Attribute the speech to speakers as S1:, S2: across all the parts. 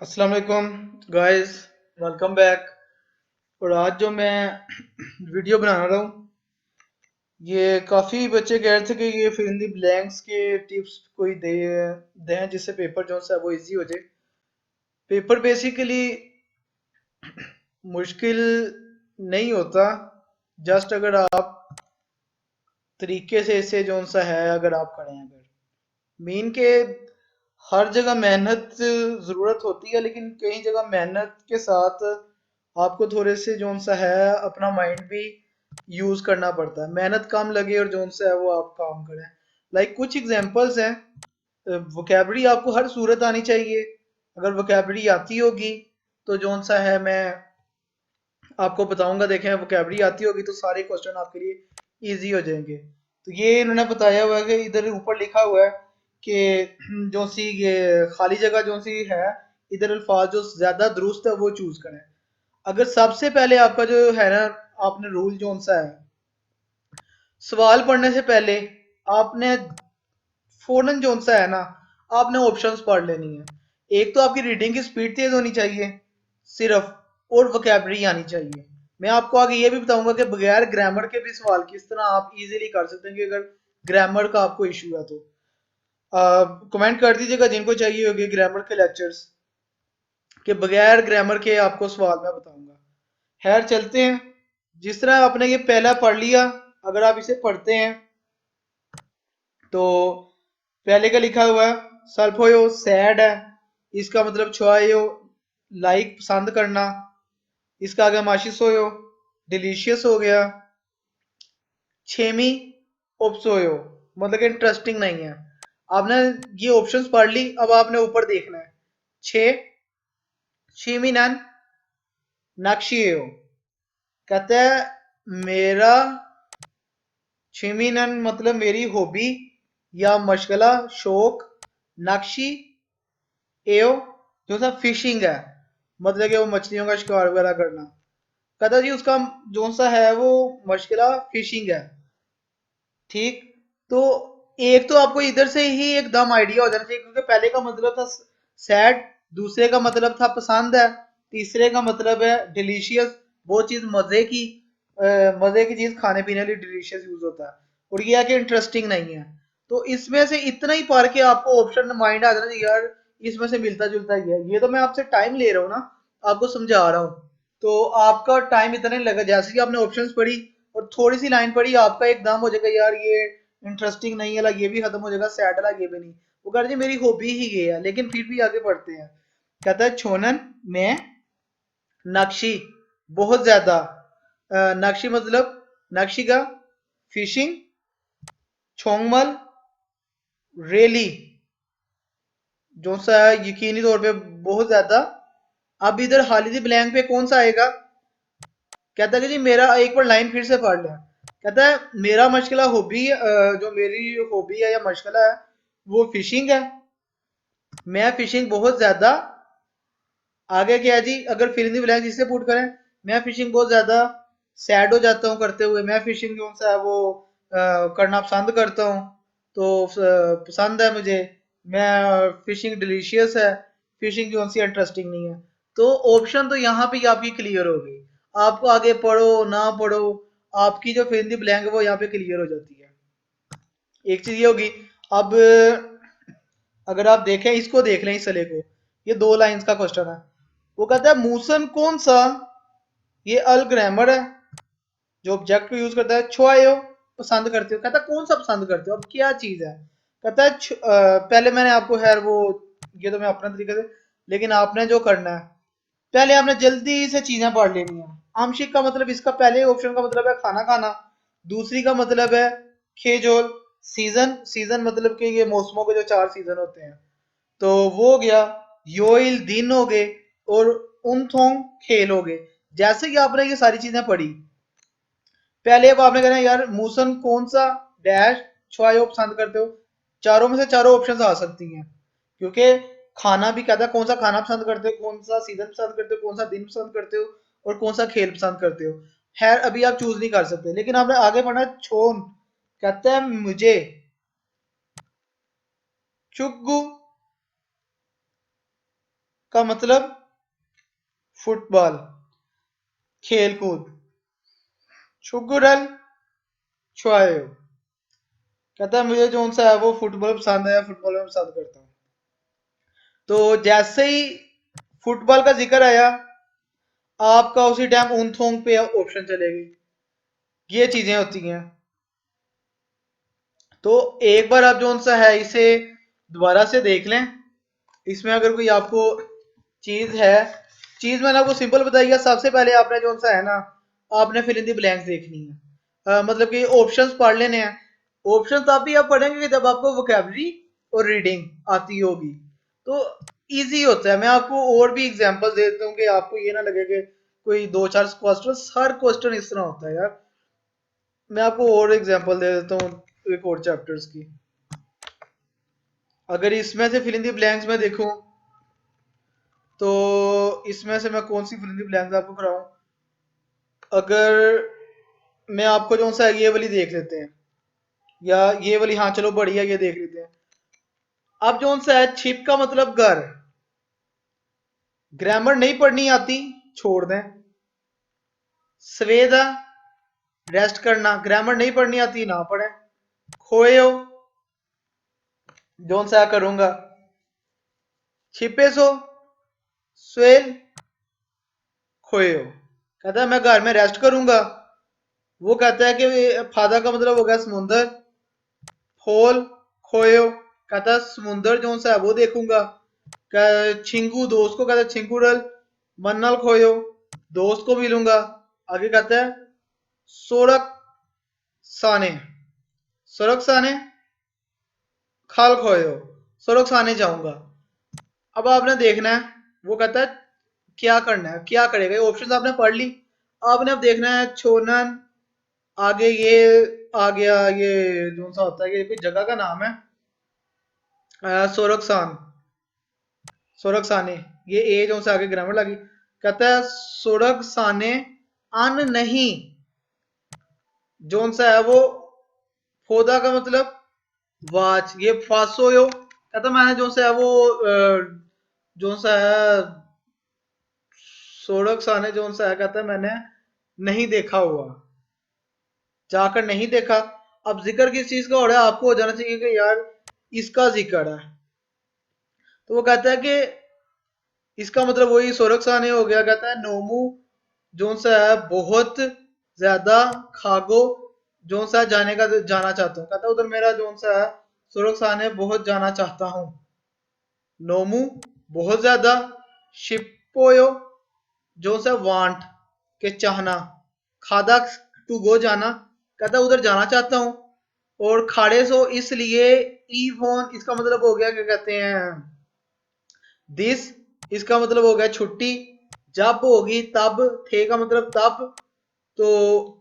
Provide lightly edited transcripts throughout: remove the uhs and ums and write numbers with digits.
S1: अस्सलाम वालेकुम guys, welcome back. और आज जो मैं वीडियो बना रहा हूँ, ये काफ़ी बच्चे कह रहे थे कि ये फिल इन द ब्लैंक्स के टिप्स कोई दे दें जिससे पेपर जो है वो इजी हो जाए। पेपर बेसिकली मुश्किल नहीं होता, जस्ट अगर आप तरीके से इसे जो सा है अगर आप करें, अगर मीन के हर जगह मेहनत ज़रूरत होती है, लेकिन कई जगह मेहनत के साथ आपको थोड़े से जोन सा है अपना माइंड भी यूज करना पड़ता है। मेहनत कम लगे और जोन सा है वो आप काम करें। लाइक कुछ एग्जांपल्स हैं। वोकेबलरी आपको हर सूरत आनी चाहिए। अगर वोकेबलरी आती होगी तो जोन सा है मैं आपको बताऊंगा। देखें, वोकेबलरी आती होगी तो सारे क्वेश्चन आपके लिए इजी हो जाएंगे। तो ये इन्होंने बताया हुआ है कि इधर ऊपर लिखा हुआ है कि जो सी ये खाली जगह जो सी है, इधर अल्फाज जो ज्यादा दुरुस्त है वो चूज करें। अगर सबसे पहले आपका जो है ना, आपने रूल जो सा है, सवाल पढ़ने से पहले आपने फौरन जो सा है ना, आपने ऑप्शंस पढ़ लेनी है। एक तो आपकी रीडिंग की स्पीड तेज होनी चाहिए सिर्फ, और वोकेबलरी आनी चाहिए। मैं आपको आगे ये भी बताऊंगा कि बगैर ग्रामर के भी सवाल किस तरह आप इजीली कर सकते हैं कि अगर ग्रामर का आपको इशू है तो कमेंट कर दीजिएगा जिनको चाहिए होगी ग्रामर के लेक्चर्स, कि बगैर ग्रामर के आपको सवाल मैं बताऊंगा। खैर चलते हैं। जिस तरह आपने ये पहला पढ़ लिया, अगर आप इसे पढ़ते हैं तो पहले का लिखा हुआ है सल्फोयो सैड है, इसका मतलब छुआयो लाइक पसंद करना। इसका आगे माशिसोयो डिलीशियस हो गया। छेमी ओप्सोयो मतलब कि इंटरेस्टिंग नहीं है। आपने ये ऑप्शंस पढ़ ली, अब आपने ऊपर देखना है। छे शिमिनन नक्शियो कहते हैं मेरा, शिमिनन मतलब मेरी हॉबी या मशगला शौक, नक्शी एओ जो सा फिशिंग है, मतलब कि वो मछलियों का शिकार वगैरह करना। कहता जी उसका जो सा है वो मशगला फिशिंग है। ठीक। तो एक तो आपको इधर से ही एकदम आइडिया हो जाना चाहिए, क्योंकि पहले का मतलब था सैड, दूसरे का मतलब था पसंद है, तीसरे का मतलब है डिलीशियस, वो चीज मजे की, मजे की चीज खाने पीने के लिए डिलीशियस यूज होता है। और ये है कि इंटरेस्टिंग नहीं है। तो इसमें से इतना ही पढ़ के आपको ऑप्शन माइंड आ जाना चाहिए यार, इसमें से मिलता जुलता ही है। ये तो मैं आपसे टाइम ले रहा हूँ ना, आपको समझा रहा हूँ। तो आपका टाइम इतना नहीं लगा। जैसे कि आपने ऑप्शंस पढ़ी और थोड़ी सी लाइन पढ़ी, आपका एकदम हो जाएगा यार ये इंटरेस्टिंग नहीं है, ला ये भी खत्म हो जाएगा, सैड ला ये भी नहीं। वो कह रहे जी मेरी हॉबी ही ये है, लेकिन फिर भी आगे बढ़ते हैं। कहता है छोनन में नक्शी बहुत ज्यादा, नक्शी मतलब नक्शी का फिशिंग, छोंगमल रेली जो सा है यकीनी तौर पे बहुत ज्यादा। अब इधर हालिदी ब्लैंक पे कौन सा आएगा? कहता है कि जी मेरा, एक बार लाइन फिर से पढ़ लिया। कहता है मेरा मशगला हॉबी, जो मेरी हॉबी है या मशगला है वो फिशिंग है। मैं फिशिंग बहुत ज्यादा, आगे क्या है जी, अगर फिल इन द ब्लैंक्स इससे पुट करें, मैं फिशिंग बहुत ज्यादा सैड हो जाता हूँ करते हुए। मैं फिशिंग जो सा है वो करना पसंद करता हूँ, तो पसंद है मुझे। मैं फिशिंग डिलीशियस है, फिशिंग जो सी इंटरेस्टिंग नहीं है। तो ऑप्शन तो यहाँ पे ही आपकी क्लियर हो गई। आपको आगे पढ़ो ना पढ़ो, आपकी जो फिल इन द ब्लैंक है वो यहाँ पे क्लियर हो जाती है। एक चीज ये होगी। अब अगर आप देखें, इसको देख लें, इस सले को, ये दो लाइंस का क्वेश्चन है। वो कहता है मूसन कौन सा, ये अल ग्रामर है जो ऑब्जेक्ट को यूज करता है। छुआयो पसंद करते हो, कहता है कौन सा पसंद करते हो, अब क्या चीज है। कहता है पहले मैंने आपको खैर वो, ये तो मैं अपना तरीके से, लेकिन आपने जो करना है पहले आपने जल्दी से चीजें पढ़ लेनी है। आंशिक का मतलब, इसका पहले ऑप्शन का मतलब है खाना खाना। दूसरी का मतलब है खेजोल, सीजन, सीजन मतलब कि ये मौसमों के जो चार सीजन होते हैं, तो वो हो गया। योइल दिन हो गए, और उनथोंग खेल हो गए। जैसे कि आपने ये सारी चीजें पढ़ी, पहले अब आपने कहना यार मूसन कौन सा डैश छुआयो पसंद करते हो। चारों में से चारों ऑप्शन आ सकती हैं, क्योंकि खाना भी कहता है कौन सा खाना पसंद करते हो, कौन सा सीजन पसंद करते हो, कौन सा दिन पसंद करते हो, और कौन सा खेल पसंद करते हो। खैर अभी आप चूज नहीं कर सकते, लेकिन आपने आगे पढ़ना है। छोन कहता है मुझे, चुगु का मतलब फुटबॉल, खेल कूद। शुगुरल छुआयो, कहता है मुझे जो सा है वो फुटबॉल पसंद है, या फुटबॉल में पसंद करता हूँ। तो जैसे ही फुटबॉल का जिक्र आया, आपका उसी टाइम ऊन थोंग पे ऑप्शन चलेगी। ये चीजें होती हैं। तो एक बार आप जो सा है इसे दोबारा से देख लें। इसमें अगर कोई आपको चीज है, चीज मैंने आपको सिंपल बताई है। सबसे पहले आपने जो सा है ना, आपने फिल इन दी ब्लैंक्स देखनी है। मतलब कि ऑप्शंस पढ़ लेने हैं। ऑप्शन तब भी आप पढ़ेंगे कि जब आपको वोकैबुलरी और रीडिंग आती होगी, तो इजी होता है। मैं आपको और भी एग्जांपल दे देता हूँ कि आपको ये ना लगे कि कोई दो चार क्वेश्चन, हर क्वेश्चन इस तरह होता है यार। मैं आपको और एग्जांपल दे देता हूँ एक और चैप्टर्स की। अगर इसमें से फिल इन दी ब्लैंक्स में देखूं, तो इसमें से मैं कौन सी फिल इन दी ब्लैंक्स आपको कराऊं। अगर मैं आपको जो सा है ये वाली देख लेते हैं, या ये वाली, हाँ चलो बढ़िया, ये देख लेते हैं। अब जो सा है छिप का मतलब घर। ग्रामर नहीं पढ़नी आती, छोड़ दें। सवेदा, रेस्ट करना। ग्रामर नहीं पढ़नी आती, ना पढ़े। खोए हो, जो सा करूंगा। छिपे सो, स्वेल, खोए हो। कहता है मैं घर में रेस्ट करूंगा। वो कहता है कि फादा का मतलब हो गया समुंदर। होल, खोए हो, कहता है समुंदर जो सा है वो देखूंगा। छिंगू, दोस्त को कहता है छिंगूरल। मन्नल खोयो, दोस्त को मिलूंगा। आगे कहता है सोरक साने, सोरक साने खाल खोयो, सोरक साने जाऊंगा। अब आपने देखना है, वो कहता है क्या करना है, क्या करेगा। ये ऑप्शन आपने पढ़ ली। आपने अब देखना है छोनन। आगे ये आ गया, ये जो सा होता है कि कोई जगह का नाम है, सोरकसान, सोरकसाने। ये ए जो सा आगे ग्रामर लगी। कहता है सोरकसाने अन नहीं, जोन सा है वो फोदा का मतलब वाच। ये फासोयो, कहता मैंने जो सा है वो जो सा है सोरकसाने जो सा है, कहता है मैंने नहीं देखा हुआ, जाकर नहीं देखा। अब जिक्र किस चीज का हो रहा है, आपको हो जाना चाहिए कि यार इसका जिक्र है। तो वो कहता है कि इसका मतलब वही सोरकसाने हो गया। कहता है नोमू जो सा है बहुत ज्यादा, खागो जो सा जाने का जाना चाहता हूँ। कहता है उधर मेरा जो सा है सुरखसाने बहुत जाना चाहता हूँ। नोमू बहुत ज्यादा, शिपोयो जो सा वांट के चाहना, खादा टू गो जाना, कहता उधर जाना चाहता हूँ। और खाड़े सो इसलिए, ईवोन इसका मतलब हो गया क्या कहते हैं दिस, इसका मतलब हो गया छुट्टी। जब होगी तब, थे का मतलब तब। तो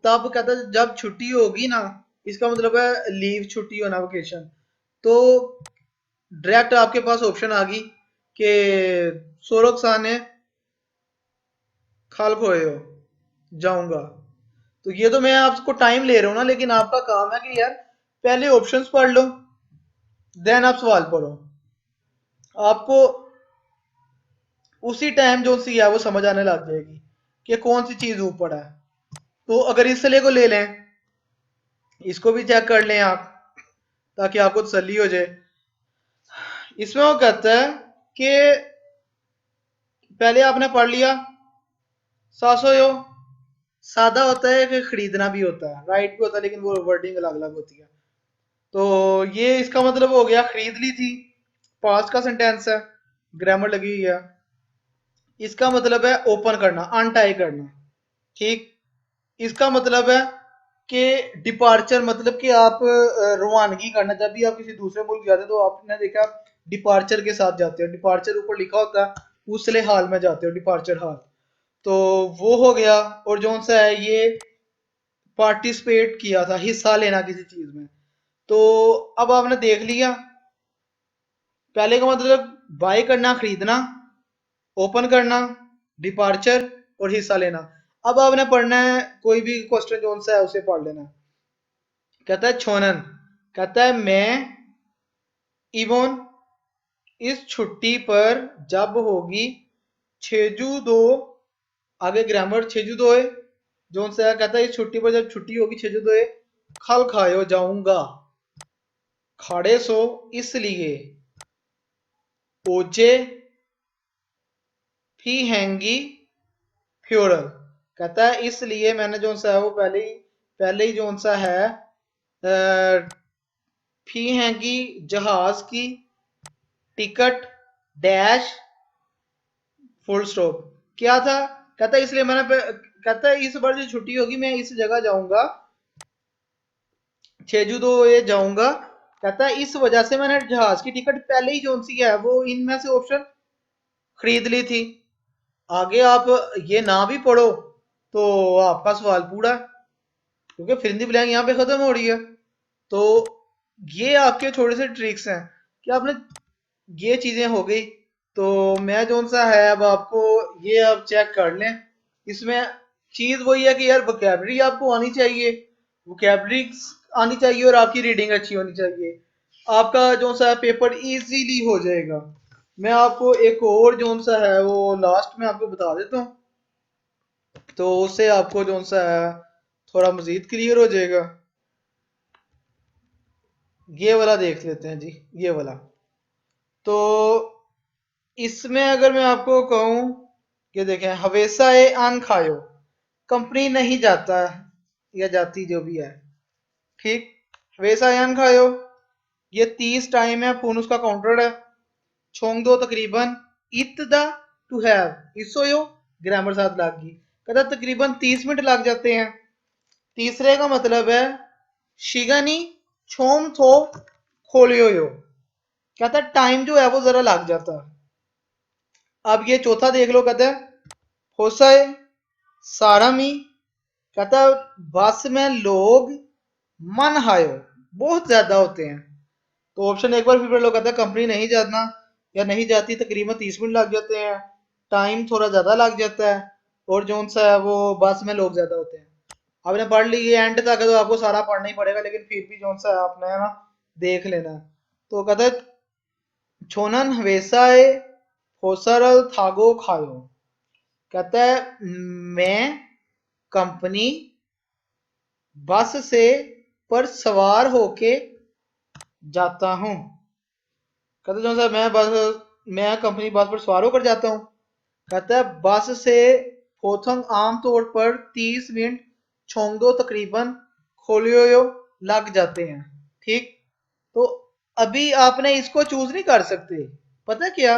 S1: तब कहता है जब छुट्टी होगी ना, इसका मतलब है लीव, छुट्टी होना, वेकेशन। तो डायरेक्ट आपके पास ऑप्शन आ गई कि सोरख साने खाल खोए हो जाऊंगा। तो ये तो मैं आपको टाइम ले रहा हूं ना, लेकिन आपका काम है कि यार पहले ऑप्शंस पढ़ लो, देन आप सवाल पढ़ो। आपको उसी टाइम जो सी है वो समझ आने लग जाएगी कि कौन सी चीज ऊपर है। तो अगर इस सले को ले लें, इसको भी चेक कर लें आप, ताकि आपको तसल्ली हो जाए। इसमें वो कहता है कि पहले आपने पढ़ लिया सासोयो, सादा होता है कि खरीदना भी होता है, राइट भी होता है, लेकिन वो वर्डिंग अलग अलग होती है। तो ये इसका मतलब हो गया खरीद ली थी, पास्ट का सेंटेंस है, ग्रामर लगी हुई है। इसका मतलब है ओपन करना, अनटाई करना। ठीक। इसका मतलब है कि डिपार्चर, मतलब कि आप रवानगी करना। जब भी आप किसी दूसरे मुल्क जाते हो तो आपने देखा डिपार्चर के साथ जाते हो, डिपार्चर ऊपर लिखा होता है, उसले हाल में जाते हो, डिपार्चर हाल। तो वो हो गया। और जो सा है ये पार्टिसिपेट किया था, हिस्सा लेना किसी चीज में। तो अब आपने देख लिया, पहले का मतलब बाय करना, खरीदना, ओपन करना, डिपार्चर और हिस्सा लेना। अब आपने पढ़ना है कोई भी क्वेश्चन जो सा है उसे पढ़ लेना। कहता है छोनन, कहता है मैं, इवोन, इस छुट्टी पर जब होगी छेजू दो, आगे ग्रामर छेजू दो है जो सा कहता है इस छुट्टी पर जब छुट्टी होगी छेजू दो है खल खायो जाऊंगा खाड़े सो इसलिए ओजे फी हैंगी फ्योरल, कहता है इसलिए मैंने जो सा है वो पहले ही जो सा है फी हैंगी जहाज की टिकट डैश फुल स्टॉप क्या था, कहता है इसलिए कहता है इस बार जो छुट्टी होगी मैं इस जगह जाऊंगा छेजू दो ये जाऊंगा, कहता है इस वजह से मैंने जहाज की टिकट पहले ही जो सी है वो इनमें से ऑप्शन खरीद ली थी। आगे आप ये ना भी पढ़ो तो आपका सवाल पूरा है क्योंकि फिरंदी ब्लैंक यहाँ पे खत्म हो रही है। तो ये आपके थोड़े से ट्रिक्स हैं कि आपने ये चीजें हो गई। तो मैं जो सा है अब आपको ये आप चेक कर लें, इसमें चीज वही है कि यार वोकैबलरी आपको आनी चाहिए, वोकैबलरी आनी चाहिए और आपकी रीडिंग अच्छी होनी चाहिए, आपका जो सा पेपर इजीली हो जाएगा। मैं आपको एक और जो सा है वो लास्ट में आपको बता देता हूँ तो उससे आपको जो सा है थोड़ा मजीद क्लियर हो जाएगा। ये वाला देख लेते हैं जी, ये वाला। तो इसमें अगर मैं आपको कहूं कि देखें हवेसा ए आन खायो, कंपनी नहीं जाता या जाती जो भी है, ठीक, हवेसा ए आन खायो ये 30 टाइम है, फोन उसका काउंटर है, छोंग दो तकरीबन इत दा टू हैव इसो यो ग्रामर साथ लग गई, कहता तकरीबन 30 मिनट लग जाते हैं। तीसरे का मतलब है शिगनी छोम थो खोलियो यो, कहता टाइम जो है वो जरा लग जाता है। अब ये चौथा देख लो, कहता है होसाए सारामी, कहता बस में लोग मन हायो बहुत ज्यादा होते हैं। तो ऑप्शन एक बार फिर पढ़ लो, कहता है कंपनी नहीं जाना या नहीं जाती तकरीबन 30 मिनट लग जाते हैं, टाइम थोड़ा ज्यादा लग जाता है और जो सा है वो बस में लोग ज्यादा होते हैं। आपने पढ़ ली ये एंड तक तो आपको सारा पढ़ना ही पड़ेगा लेकिन फिर भी जो सा है आपने है ना देख लेना। तो कहता है छोनन हवेसाए होसरल थागो खायो, कहता है मैं कंपनी बस से पर सवार होके जाता हूं, कहता जो सा मैं कंपनी बस पर सवार होकर जाता हूं, कहता है बस से होथंग आमतौर पर 30 मिनट छोंगदो तकरीबन खोलियो लग जाते हैं, ठीक। तो अभी आपने इसको चूज नहीं कर सकते, पता क्या,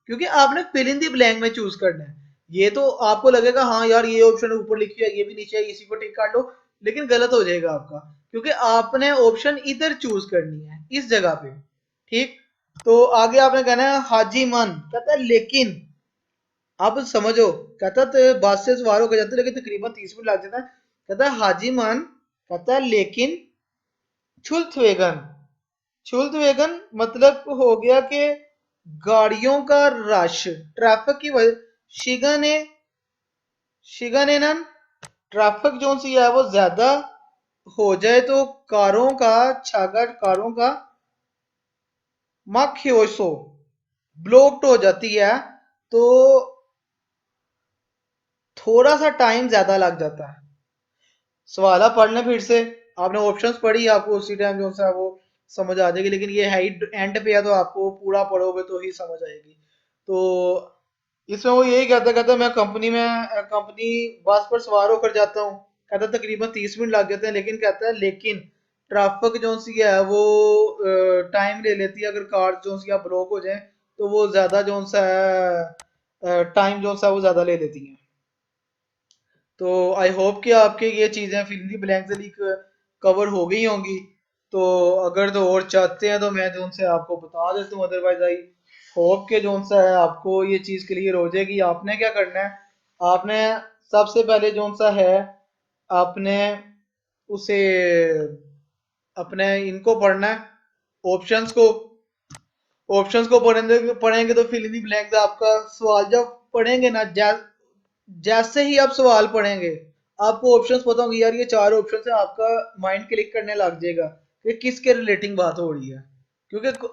S1: क्योंकि आपने फिल इन दी ब्लैंक में चूज करना है। ये तो आपको लगेगा हाँ यार ये ऑप्शन ऊपर लिखी है ये भी नीचे है इसी को टिक कर लो, लेकिन गलत हो जाएगा आपका क्योंकि आपने ऑप्शन इधर चूज करनी है इस जगह पे, ठीक। तो आगे आपने कहना है हाजी मन, कहता है लेकिन अब समझो, कहता तो बस से सवार होकर जाते लेकिन तकरीबन 30 मिनट लग जाता है, कहता है हाजी मन, कहता है लेकिन छुल्थवेगन, छुल्थवेगन मतलब हो गया कि गाड़ियों का रश ट्रैफिक की वजह शिगने शिगनेनन ट्रैफिक जो सी है वो ज्यादा हो जाए तो कारों का छागर कारों का मख्योसो ब्लॉक्ड हो जाती है तो थोड़ा सा टाइम ज्यादा लग जाता है। सवाल आप पढ़ लें फिर से, आपने ऑप्शंस पढ़ी आपको उसी टाइम जो सा वो समझ आ जाएगी, लेकिन ये है ही एंड पे है तो आपको पूरा पढ़ोगे तो ही समझ आएगी। तो इसमें वो यही कहता कहता मैं कंपनी बस पर सवार होकर जाता हूँ, कहता तकरीबन 30 मिनट लग जाते हैं, लेकिन कहता है लेकिन ट्रैफिक जो सी है वो टाइम ले लेती है, अगर कार जो सी ब्लॉक हो जाए तो वो ज्यादा जो सा है टाइम जो सा वो ज्यादा ले लेती है। तो आई होप कि आपके ये चीज़ें फिल इन द ब्लैंक से कवर हो गई होंगी। तो अगर तो और चाहते हैं तो मैं जो उनसे आपको बता देता हूँ, अदरवाइज आई होप के जो सा है आपको ये चीज़ क्लियर हो जाएगी। आपने क्या करना है, आपने सबसे पहले जो सा है आपने उसे अपने इनको पढ़ना है, ऑप्शंस को, ऑप्शंस को पढ़ेंगे तो फिल इन द ब्लैंक्स आपका सवाल जब पढ़ेंगे ना जैसे ही आप सवाल पढ़ेंगे आपको ऑप्शंस पता होंगे, यार ये चार ऑप्शन है, आपका माइंड क्लिक करने लग जाएगा कि किसके रिलेटिंग बात हो रही है। क्योंकि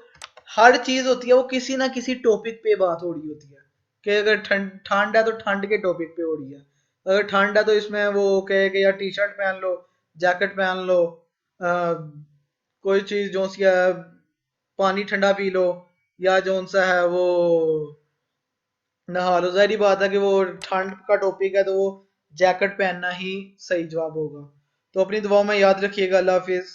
S1: हर चीज होती है वो किसी ना किसी टॉपिक पे बात हो रही होती है कि अगर ठंड ठंड है तो ठंड के टॉपिक पे हो रही है। अगर ठंड है तो इसमें वो कहे कि यार टी शर्ट पहन लो, जैकेट पहन लो, कोई चीज जो सी है, पानी ठंडा पी लो, या जो सा है वो नहा लो। जाहिर बात है कि वो ठंड का टॉपिक है तो वो जैकेट पहनना ही सही जवाब होगा। तो अपनी दुआ में याद रखिएगा। अल्लाह हाफिज।